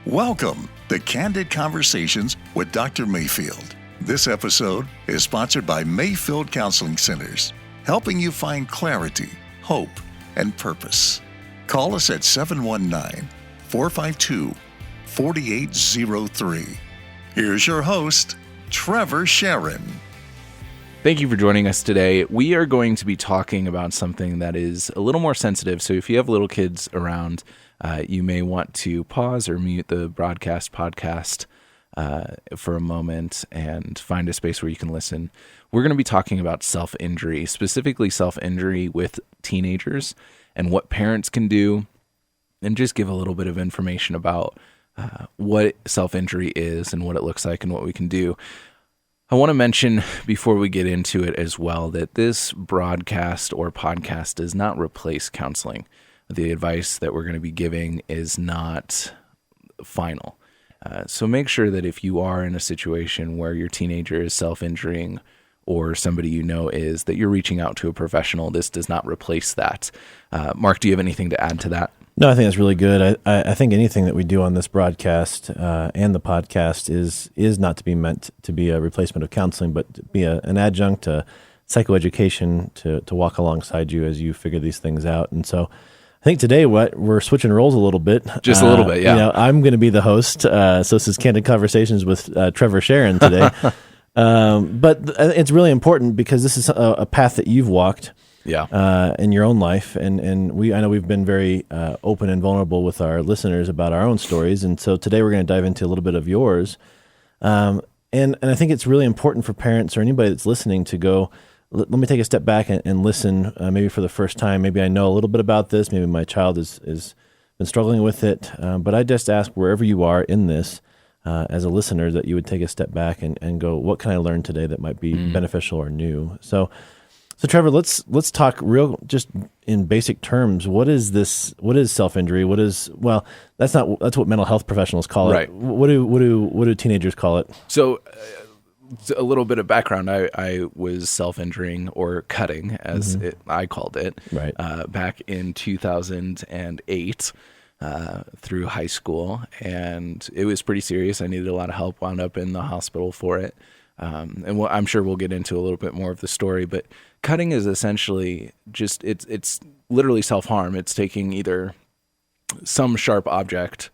Welcome to Candid Conversations with Dr. Mayfield. This episode is sponsored by Mayfield Counseling Centers, helping you find clarity, hope, and purpose. Call us at 719-452-4803. Here's your host, Trever Shirin. Thank you for joining us today. We are going to be talking about something that is a little more sensitive. So if you have little kids around, you may want to pause or mute the podcast for a moment and find a space where you can listen. We're going to be talking about self-injury, specifically self-injury with teenagers and what parents can do, and just give a little bit of information about what self-injury is and what it looks like and what we can do. I want to mention before we get into it as well that this broadcast or podcast does not replace counseling. The advice that we're going to be giving is not final. So make sure that if you are in a situation where your teenager is self-injuring or somebody you know is, that you're reaching out to a professional. This does not replace that. Mark, do you have anything to add to that? No, I think that's really good. I think anything that we do on this broadcast and the podcast is not to be meant to be a replacement of counseling, but to be an adjunct to psychoeducation to walk alongside you as you figure these things out. And so I think today we're switching roles a little bit. Just a little bit, yeah. I'm going to be the host, so this is Candid Conversations with Trever Shirin today. But it's really important because this is a path that you've walked in your own life. And I know we've been very open and vulnerable with our listeners about our own stories. And so today we're going to dive into a little bit of yours. And I think it's really important for parents or anybody that's listening to go, let me take a step back and listen, maybe for the first time. Maybe I know a little bit about this. Maybe my child is been struggling with it. But I just ask wherever you are in this, as a listener, that you would take a step back and go, what can I learn today that might be beneficial or new? So Trever, let's talk just in basic terms. What is this? What is self-injury? That's what mental health professionals call it. Right. What do teenagers call it? So a little bit of background. I was self-injuring or cutting, as I called it, right. Back in 2008 through high school. And it was pretty serious. I needed a lot of help, wound up in the hospital for it. And I'm sure we'll get into a little bit more of the story, but cutting is essentially just, it's literally self-harm. It's taking either some sharp object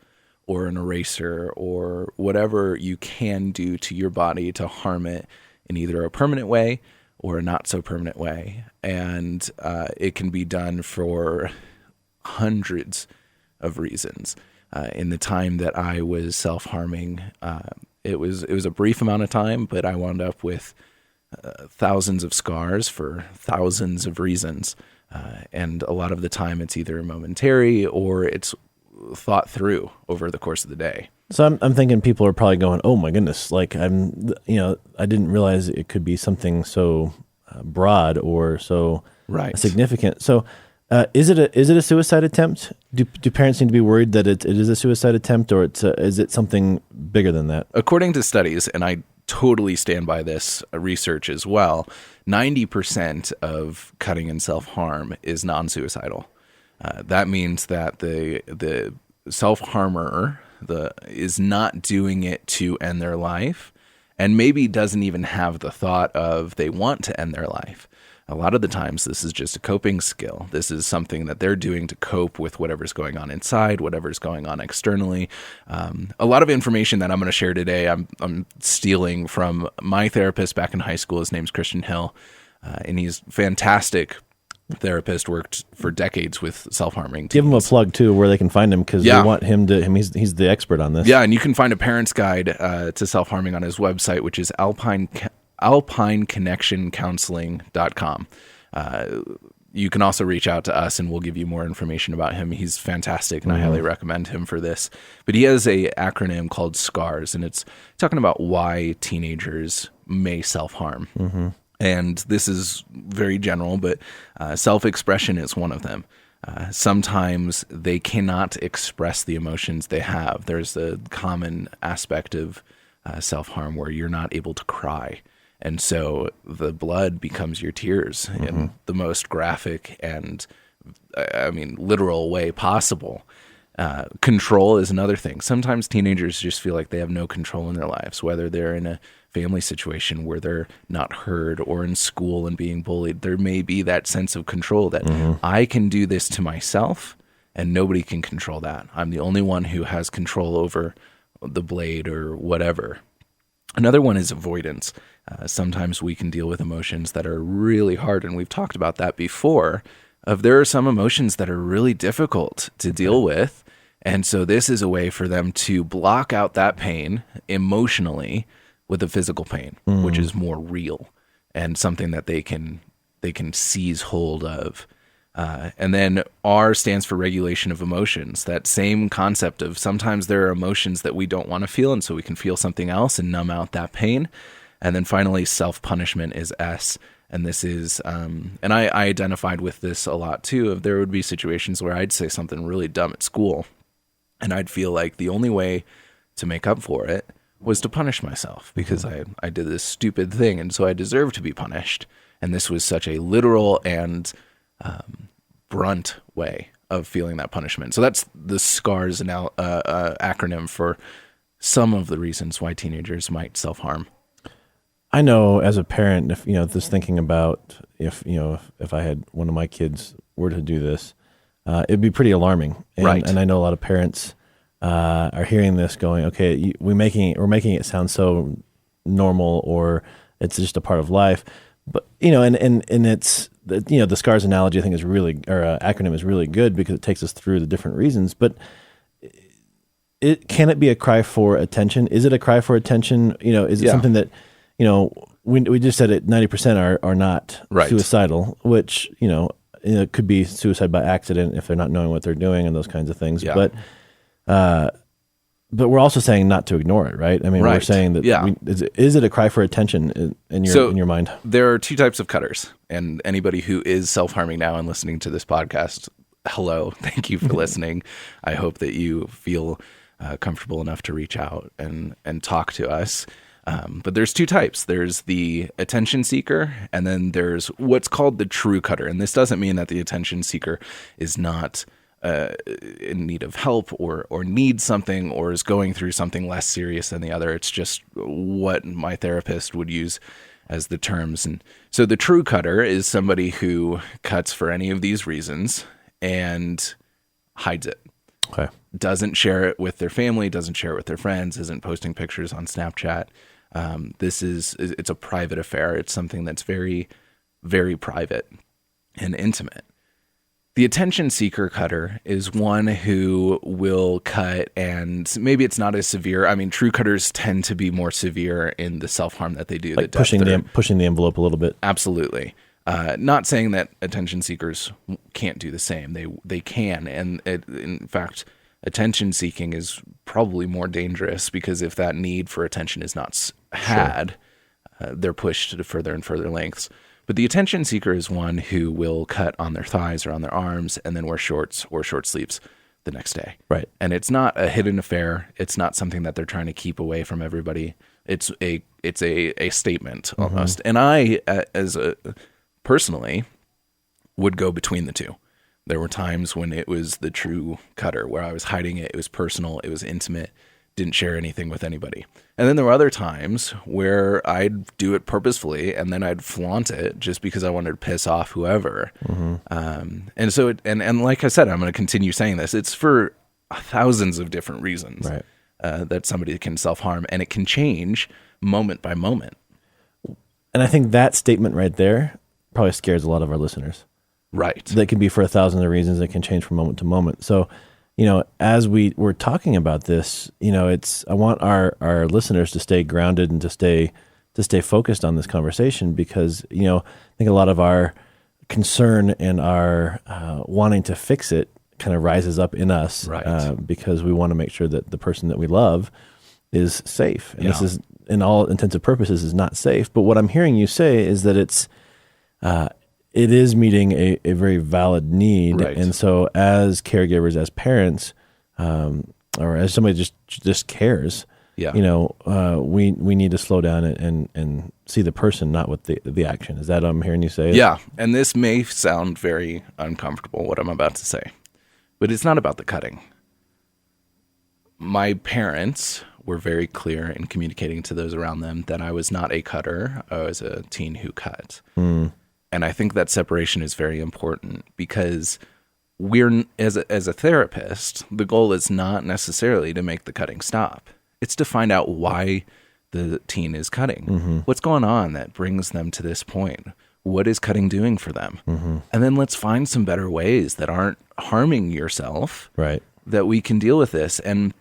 or an eraser or whatever you can do to your body to harm it in either a permanent way or a not so permanent way. And it can be done for hundreds of reasons. In the time that I was self-harming, it was a brief amount of time, but I wound up with thousands of scars for thousands of reasons. And a lot of the time it's either momentary or it's thought through over the course of the day. So I'm thinking people are probably going, oh my goodness, like I didn't realize it could be something so broad or so significant. So is it a suicide attempt? Do parents need to be worried that it is a suicide attempt, or is it something bigger than that? According to studies, and I totally stand by this research as well, 90% of cutting and self-harm is non-suicidal. That means that the self-harmer is not doing it to end their life, and maybe doesn't even have the thought of they want to end their life. A lot of the times, this is just a coping skill. This is something that they're doing to cope with whatever's going on inside, whatever's going on externally. A lot of information that I'm going to share today, I'm stealing from my therapist back in high school. His name's Christian Hill, and he's fantastic therapist, worked for decades with self-harming teens. Give him a plug too, where they can find him, because we want him to. He's the expert on this. Yeah, and you can find a parent's guide to self-harming on his website, which is alpineconnectioncounseling.com. You can also reach out to us and we'll give you more information about him. He's fantastic and I highly recommend him for this. But he has a acronym called SCARS, and it's talking about why teenagers may self-harm. And this is very general, but self-expression is one of them. Sometimes they cannot express the emotions they have. There's a common aspect of self-harm where you're not able to cry. And so the blood becomes your tears in the most graphic and, literal way possible. Control is another thing. Sometimes teenagers just feel like they have no control in their lives, whether they're in a family situation where they're not heard or in school and being bullied. There may be that sense of control that I can do this to myself and nobody can control that. I'm the only one who has control over the blade or whatever. Another one is avoidance. Sometimes we can deal with emotions that are really hard, and we've talked about that before. There are some emotions that are really difficult to deal with, and so this is a way for them to block out that pain emotionally with a physical pain, which is more real and something that they can seize hold of. And then R stands for regulation of emotions. That same concept of sometimes there are emotions that we don't want to feel, and so we can feel something else and numb out that pain. And then finally, self-punishment is S. And this is, and I identified with this a lot too, of there would be situations where I'd say something really dumb at school, and I'd feel like the only way to make up for it was to punish myself because I did this stupid thing, and so I deserved to be punished. And this was such a literal and brunt way of feeling that punishment. So that's the SCARS acronym for some of the reasons why teenagers might self-harm. I know as a parent, if just thinking about if I had one of my kids were to do this, it'd be pretty alarming. And, right. And I know a lot of parents are hearing this, going, "Okay, we're making it sound so normal, or it's just a part of life." But and it's the SCARS analogy I think is really, or acronym is really good because it takes us through the different reasons. But can it be a cry for attention? Is it a cry for attention? Is it something that we just said it 90% are not suicidal, which it could be suicide by accident if they're not knowing what they're doing and those kinds of things. Yeah. But we're also saying not to ignore it, right? I mean, we're saying that is it a cry for attention in your mind? There are two types of cutters, and anybody who is self-harming now and listening to this podcast, hello, thank you for listening. I hope that you feel comfortable enough to reach out and talk to us. But there's two types. There's the attention seeker, and then there's what's called the true cutter. And this doesn't mean that the attention seeker is not in need of help or needs something or is going through something less serious than the other. It's just what my therapist would use as the terms. And so the true cutter is somebody who cuts for any of these reasons and hides it. Okay. Doesn't share it with their family, doesn't share it with their friends, isn't posting pictures on Snapchat. It's a private affair. It's something that's very, very private and intimate. The attention seeker cutter is one who will cut, and maybe it's not as severe. I mean, true cutters tend to be more severe in the self-harm that they do. Like pushing the envelope a little bit. Absolutely. Not saying that attention seekers can't do the same. They can, and in fact, attention seeking is probably more dangerous because if that need for attention is not had, they're pushed to further and further lengths. But the attention seeker is one who will cut on their thighs or on their arms and then wear shorts or short sleeves the next day. Right. And it's not a hidden affair. It's not something that they're trying to keep away from everybody. It's a statement almost. And I, personally, would go between the two. There were times when it was the true cutter, where I was hiding it. It was personal. It was intimate. Didn't share anything with anybody. And then there were other times where I'd do it purposefully, and then I'd flaunt it just because I wanted to piss off whoever. And so, and like I said, I'm going to continue saying this. It's for thousands of different reasons that somebody can self-harm, and it can change moment by moment. And I think that statement right there probably scares a lot of our listeners. Right. That can be for 1,000 of reasons. That can change from moment to moment. So, as we're talking about this, I want our listeners to stay grounded and to stay focused on this conversation because, I think a lot of our concern and our wanting to fix it kind of rises up in us because we want to make sure that the person that we love is safe. And this is, in all intents and purposes, is not safe. But what I'm hearing you say is that it is meeting a very valid need. Right. And so as caregivers, as parents, or as somebody just cares, we need to slow down and see the person, not with the action. Is that what I'm hearing you say? Yeah. And this may sound very uncomfortable, what I'm about to say, but it's not about the cutting. my parents were very clear in communicating to those around them that I was not a cutter. I was a teen who cut. And I think that separation is very important because we're, as a therapist, the goal is not necessarily to make the cutting stop. It's to find out why the teen is cutting. What's going on that brings them to this point? What is cutting doing for them? And then let's find some better ways that aren't harming yourself, right, that we can deal with this. And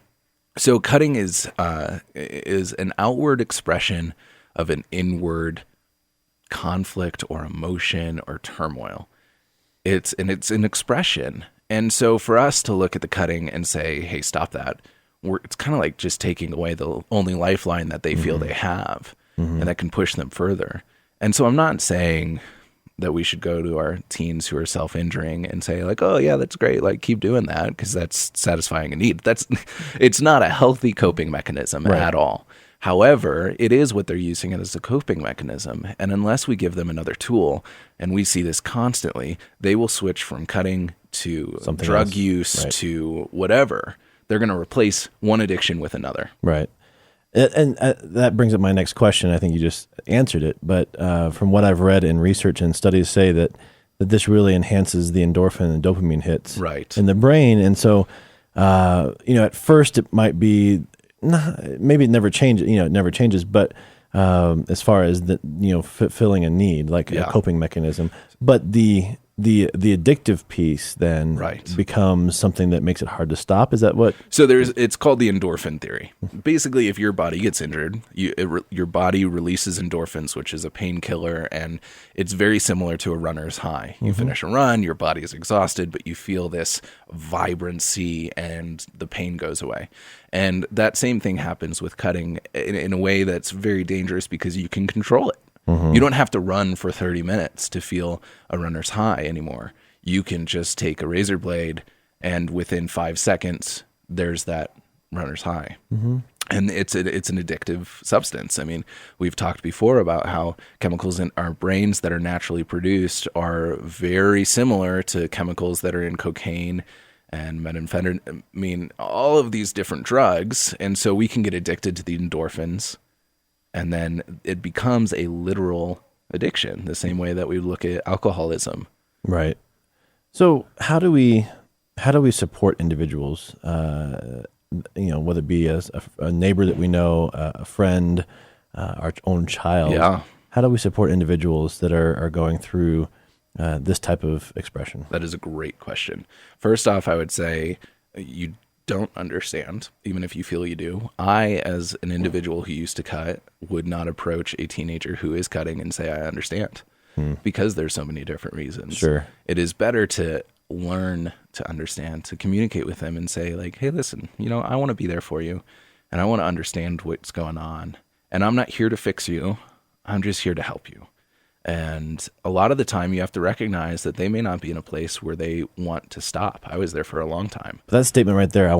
so cutting is an outward expression of an inward conflict or emotion or turmoil. It's an expression. And so for us to look at the cutting and say, hey, stop that, it's kind of like just taking away the only lifeline that they feel they have, and that can push them further. And so I'm not saying that we should go to our teens who are self-injuring and say like, oh yeah, that's great, like keep doing that because that's satisfying a need. It's not a healthy coping mechanism at all. However, it is what they're using it as a coping mechanism. And unless we give them another tool, and we see this constantly, they will switch from cutting to something drug else. use Right. to whatever. They're going to replace one addiction with another. Right. And that brings up my next question. I think you just answered it, but from what I've read in research and studies say that this really enhances the endorphin and dopamine hits in the brain. And so, at first it might be, maybe it never changes, it never changes, but as far as filling a need, like a coping mechanism, but the addictive piece then becomes something that makes it hard to stop. Is that what? So it's called the endorphin theory. Basically, if your body gets injured, your body releases endorphins, which is a painkiller, and it's very similar to a runner's high. You finish a run, your body is exhausted, but you feel this vibrancy and the pain goes away. And that same thing happens with cutting in a way that's very dangerous because you can control it. You don't have to run for 30 minutes to feel a runner's high anymore. You can just take a razor blade and within 5 seconds, there's that runner's high. And it's an addictive substance. I mean, we've talked before about how chemicals in our brains that are naturally produced are very similar to chemicals that are in cocaine and methamphetamine, all of these different drugs. And so we can get addicted to the endorphins. And then it becomes a literal addiction, the same way that we look at alcoholism. Right. So how do we support individuals, whether it be a neighbor that we know, a friend, our own child? Yeah. How do we support individuals that are going through this type of expression? That is a great question. First off, I would say you don't understand, even if you feel you do. I, as an individual who used to cut, would not approach a teenager who is cutting and say, I understand, because there's so many different reasons. Sure. It is better to learn to understand, to communicate with them and say like, hey, listen, I want to be there for you and I want to understand what's going on. And I'm not here to fix you. I'm just here to help you. And a lot of the time you have to recognize that they may not be in a place where they want to stop. I was there for a long time. That statement right there, I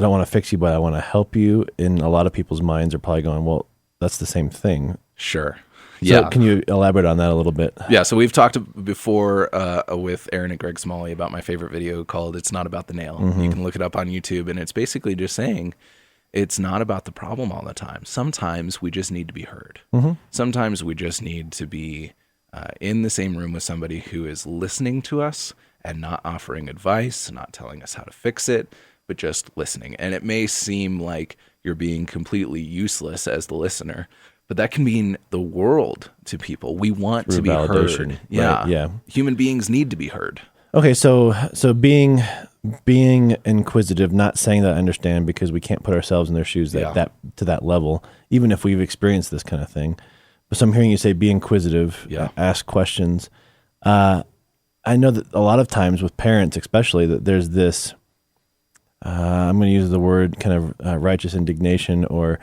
don't want to fix you, but I want to help you, in a lot of people's minds are probably going, well, that's the same thing. Sure. So can you elaborate on that a little bit? Yeah, so we've talked before with Aaron and Greg Smalley about my favorite video called It's Not About the Nail. You can look it up on YouTube, and it's basically just saying it's not about the problem all the time. Sometimes we just need to be heard. Sometimes we just need to be in the same room with somebody who is listening to us and not offering advice, not telling us how to fix it, but just listening. And it may seem like you're being completely useless as the listener, but that can mean the world to people. We want to be heard. Yeah. Right, yeah. Human beings need to be heard. Okay, so being inquisitive, not saying that I understand because we can't put ourselves in their shoes that to that level, even if we've experienced this kind of thing. But so I'm hearing you say be inquisitive, ask questions. I know that a lot of times with parents, especially, that there's this. I'm going to use the word kind of righteous indignation, or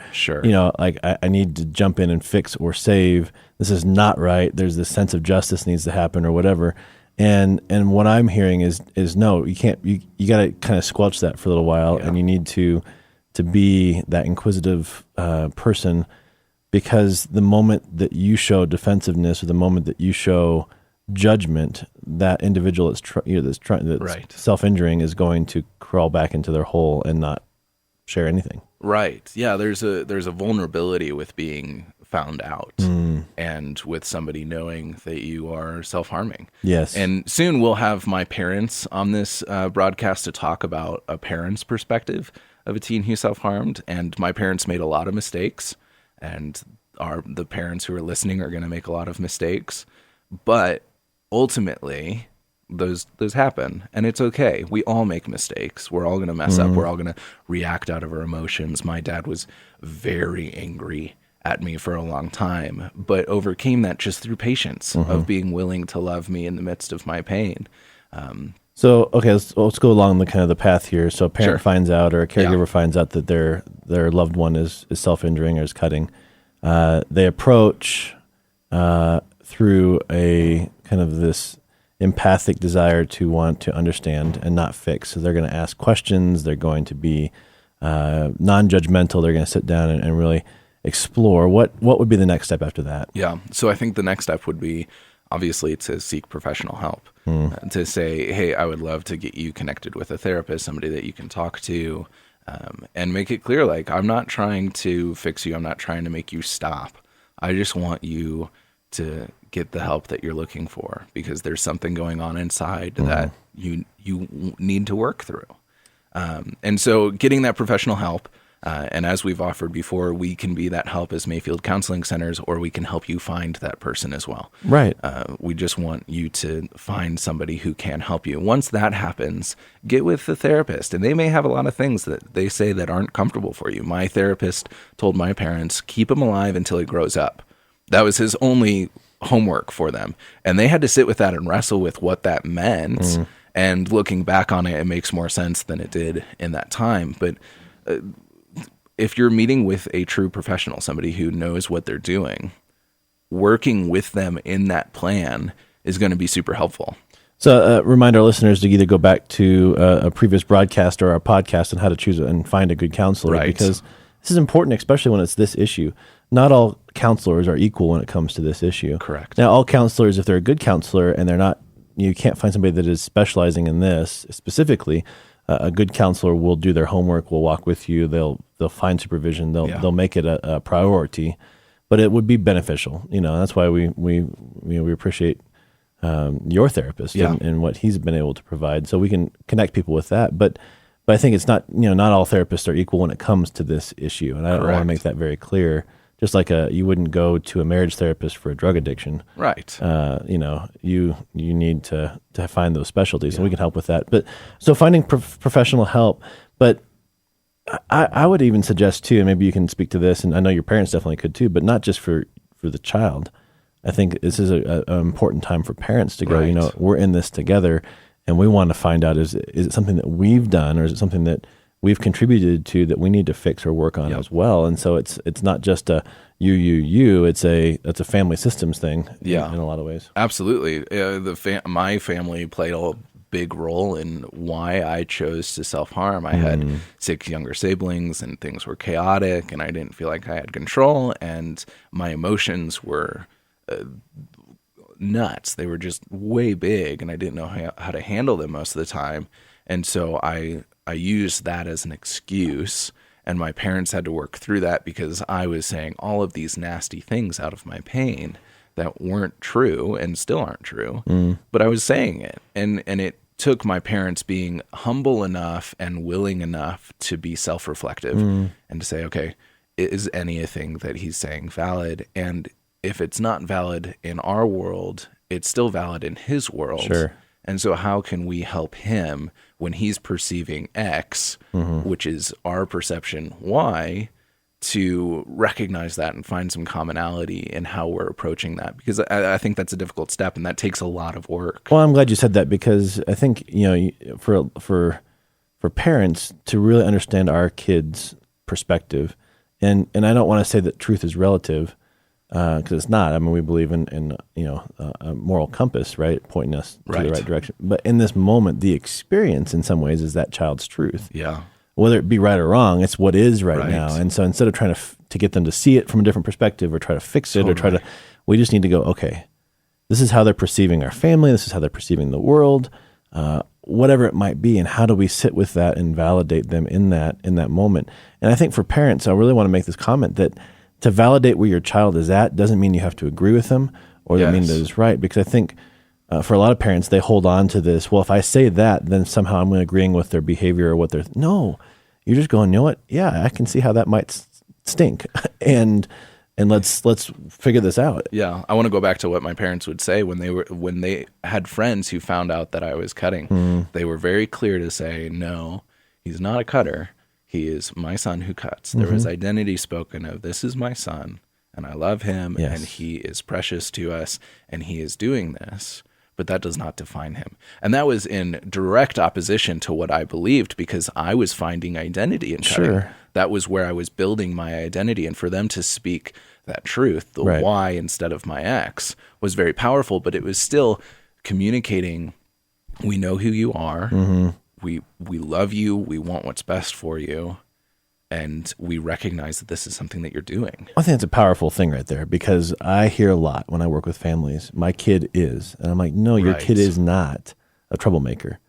like I need to jump in and fix or save. This is not right. There's this sense of justice needs to happen or whatever. And what I'm hearing is no, you can't. You got to kind of squelch that for a little while, and you need to be that inquisitive person, because the moment that you show defensiveness, or the moment that you show judgment, that individual that's self-injuring is going to crawl back into their hole and not share anything. Right. Yeah, there's a vulnerability with being found out and with somebody knowing that you are self-harming. Yes. And soon we'll have my parents on this broadcast to talk about a parent's perspective of a teen who self-harmed. And my parents made a lot of mistakes, and the parents who are listening are going to make a lot of mistakes. But ultimately, those happen, and it's okay. We all make mistakes. We're all going to mess up. We're all going to react out of our emotions. My dad was very angry at me for a long time, but overcame that just through patience of being willing to love me in the midst of my pain. So, okay, let's go along the kind of the path here. So a parent finds out, or a caregiver finds out that their loved one is self-injuring or is cutting. They approach through a kind of this empathic desire to want to understand and not fix. So they're going to ask questions. They're going to be non-judgmental. They're going to sit down and really explore. What would be the next step after that? Yeah. So I think the next step would be obviously to seek professional help, to say, hey, I would love to get you connected with a therapist, somebody that you can talk to, and make it clear, like, I'm not trying to fix you. I'm not trying to make you stop. I just want you to get the help that you're looking for, because there's something going on inside that you need to work through. And so getting that professional help, and as we've offered before, we can be that help as Mayfield Counseling Centers, or we can help you find that person as well. Right. We just want you to find somebody who can help you. Once that happens, get with the therapist, and they may have a lot of things that they say that aren't comfortable for you. My therapist told my parents, keep him alive until he grows up. That was his only homework for them. And they had to sit with that and wrestle with what that meant. And looking back on it, it makes more sense than it did in that time. But if you're meeting with a true professional, somebody who knows what they're doing, working with them in that plan is going to be super helpful. So remind our listeners to either go back to a previous broadcast or our podcast on how to choose and find a good counselor, right? Because this is important, especially when it's this issue. Not all counselors are equal when it comes to this issue. Correct. Now, all counselors, if they're a good counselor and they're not, you can't find somebody that is specializing in this specifically. A good counselor will do their homework, will walk with you. They'll find supervision. They'll make it a priority, but it would be beneficial. That's why we appreciate your therapist and what he's been able to provide. So we can connect people with that. But I think it's not not all therapists are equal when it comes to this issue, and I want to make that very clear. Just like you wouldn't go to a marriage therapist for a drug addiction, right? You need to find those specialties, and we can help with that. But so finding professional help. But I would even suggest too, and maybe you can speak to this, and I know your parents definitely could too, but not just for the child. I think this is an important time for parents to go. Right. We're in this together, and we want to find out is it something that we've done, or is it something that we've contributed to that we need to fix or work on as well. And so it's not just a you. It's a family systems thing in a lot of ways. Absolutely. My family played a big role in why I chose to self-harm. I had 6 younger siblings, and things were chaotic, and I didn't feel like I had control, and my emotions were nuts. They were just way big, and I didn't know how to handle them most of the time. And so I used that as an excuse, and my parents had to work through that because I was saying all of these nasty things out of my pain that weren't true and still aren't true, but I was saying it. And it took my parents being humble enough and willing enough to be self-reflective and to say, okay, is anything that he's saying valid? And if it's not valid in our world, it's still valid in his world. Sure. And so how can we help him when he's perceiving X, which is our perception Y, to recognize that and find some commonality in how we're approaching that? Because I think that's a difficult step, and that takes a lot of work. Well, I'm glad you said that, because I think, for parents to really understand our kids' perspective, and I don't want to say that truth is relative, because it's not. I mean, we believe in a moral compass, right, pointing us to the right direction. But in this moment, the experience in some ways is that child's truth. Yeah. Whether it be right or wrong, it's what is right now. And so instead of trying to get them to see it from a different perspective, or try to fix it, we just need to go, okay, this is how they're perceiving our family. This is how they're perceiving the world. whatever it might be, and how do we sit with that and validate them in that moment? And I think for parents, I really want to make this comment that to validate where your child is at doesn't mean you have to agree with them or that mean that it's right. Because I think for a lot of parents, they hold on to this, well, if I say that, then somehow I'm agreeing with their behavior or what they're, no, you're just going, you know what? Yeah, I can see how that might stink. and let's figure this out. Yeah, I want to go back to what my parents would say when they had friends who found out that I was cutting. They were very clear to say, no, he's not a cutter. He is my son who cuts. There was identity spoken of, this is my son, and I love him, and he is precious to us, and he is doing this, but that does not define him. And that was in direct opposition to what I believed, because I was finding identity in cutting. Sure. That was where I was building my identity, and for them to speak that truth, the why instead of my X, was very powerful, but it was still communicating, we know who you are, we love you, we want what's best for you, and we recognize that this is something that you're doing. I think it's a powerful thing right there, because I hear a lot when I work with families, my kid is, and I'm like, no, your kid is not a troublemaker.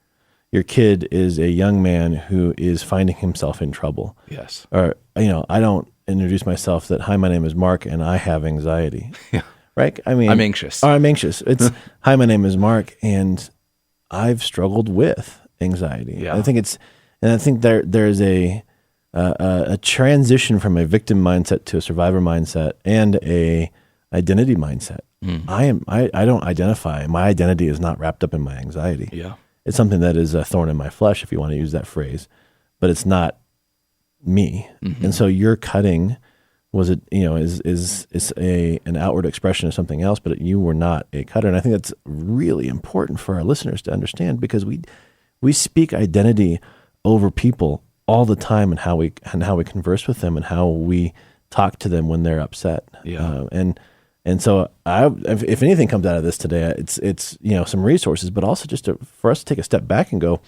Your kid is a young man who is finding himself in trouble. Yes. Or, I don't introduce myself that, hi, my name is Mark and I have anxiety. Yeah. Right? I mean, I'm anxious. Or I'm anxious. It's, hi, my name is Mark and I've struggled with anxiety. Yeah. I think there's a transition from a victim mindset to a survivor mindset and a identity mindset. I don't identify. My identity is not wrapped up in my anxiety. Yeah. It's something that is a thorn in my flesh, if you want to use that phrase, but it's not me. And so your cutting was an outward expression of something else, but you were not a cutter. And I think that's really important for our listeners to understand, because we speak identity over people all the time, and how we converse with them and how we talk to them when they're upset. Yeah. And so if anything comes out of this today, it's some resources, but also just for us to take a step back and go,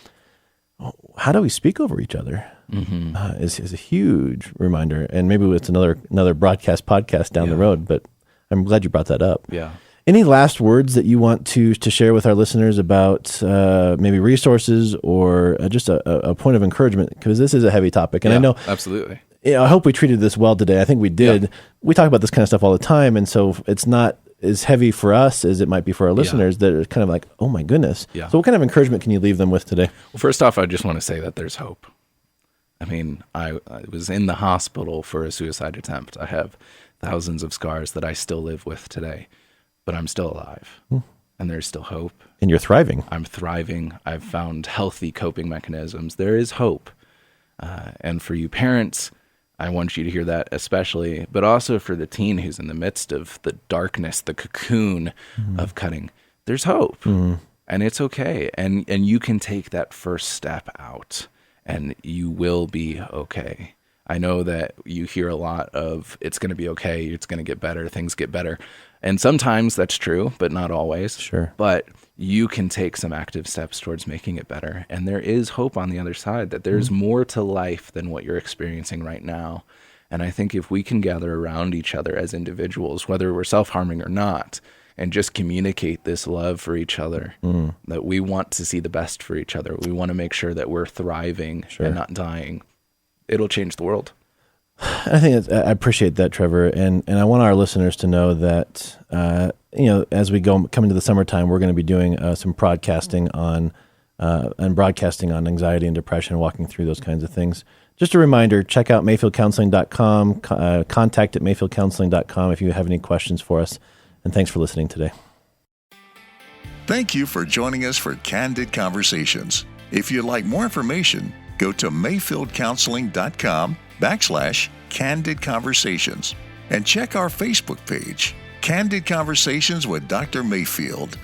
how do we speak over each other? Is a huge reminder. And maybe it's another podcast down the road, but I'm glad you brought that up. Yeah. Any last words that you want to share with our listeners about maybe resources or just a point of encouragement? Because this is a heavy topic. And I know, absolutely. I hope we treated this well today. I think we did. Yeah. We talk about this kind of stuff all the time. And so it's not as heavy for us as it might be for our listeners that are kind of like, oh my goodness. Yeah. So what kind of encouragement can you leave them with today? Well, first off, I just want to say that there's hope. I mean, I was in the hospital for a suicide attempt. I have thousands of scars that I still live with today, but I'm still alive. And there's still hope. And you're thriving. I'm thriving. I've found healthy coping mechanisms. There is hope. And for you parents, I want you to hear that especially, but also for the teen who's in the midst of the darkness, the cocoon of cutting. There's hope, and it's okay. And you can take that first step out, and you will be okay. I know that you hear a lot of, it's going to be okay, it's going to get better, things get better. And sometimes that's true, but not always. Sure. But you can take some active steps towards making it better. And there is hope on the other side, that there's more to life than what you're experiencing right now. And I think if we can gather around each other as individuals, whether we're self-harming or not, and just communicate this love for each other, that we want to see the best for each other, we want to make sure that we're thriving and not dying, it'll change the world. I think I appreciate that, Trevor, and I want our listeners to know that as we come into the summertime, we're going to be doing some broadcasting on anxiety and depression, walking through those kinds of things. Just a reminder: check out mayfieldcounseling.com, contact at mayfieldcounseling.com if you have any questions for us. And thanks for listening today. Thank you for joining us for Candid Conversations. If you'd like more information, go to mayfieldcounseling.com/Candid Conversations and check our Facebook page, Candid Conversations with Dr. Mayfield.